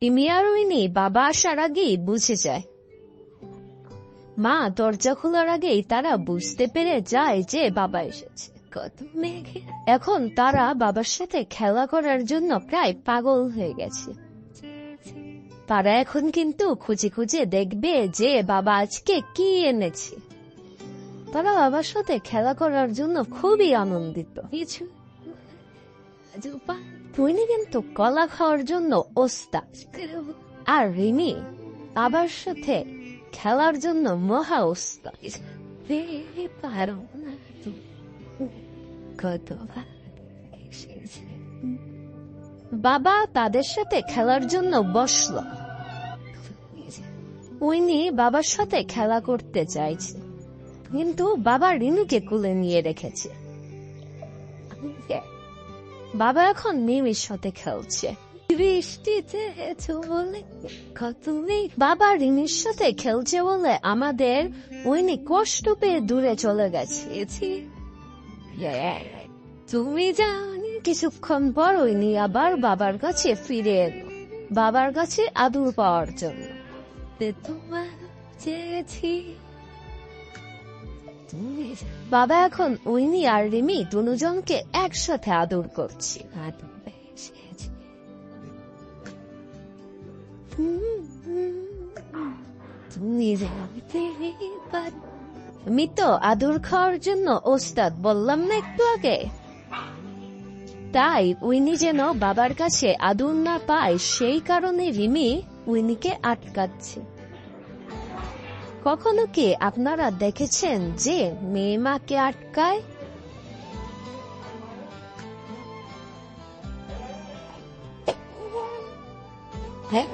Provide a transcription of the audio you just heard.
রিমি আর Winnie বাবা আসার আগেই বুঝে যায়। মা দরজা খোলার আগেই তারা বুঝতে পেরে যায় যে বাবা এসেছে। এখন তারা বাবার সাথে খেলা করার জন্য প্রায় পাগল হয়ে গেছে। তারা এখন কিন্তু খুঁজে খুঁজে দেখবে যে বাবা আজকে কি এনেছে। তারা বাবার সাথে খেলা করার জন্য খুবই আনন্দিত। উইনি কিন্তু কলা খাওয়ার জন্য ওস্তাদ, আর রিমি বাবার সাথে খেলার জন্য মহা ওস্তাদ। বাবা তাদের সাথে খেলার জন্য বসল। উইনি বাবার সাথে খেলা করতে চাইছে, কিন্তু বাবা রিমিকে কোলে নিয়ে রেখেছে। বাবা এখন মিমির সাথে খেলছে। বৃষ্টিতে বাবা রিমির সাথে খেলছে বলে আমাদের উইনি কষ্ট পেয়ে দূরে চলে গেছে। তুমি জানি কিছুক্ষণ পর উইনি আবার বাবার কাছে ফিরে এলো, বাবার কাছে আদর পাওয়ার জন্য। বাবা এখন উইনি আর রিমি দুজনকে একসাথে আদর করছে। আমি তো আদর খাওয়ার জন্য ওস্তাদ, বললাম না একটু আগে। তাই উইনি যেন বাবার কাছে আদর না পায়, সেই কারণে রিমি উইনিকে আটকাচ্ছে। কখনো কি আপনারা দেখেছেন যে মেয়ে মাকে আটকায়? হ্যাঁ।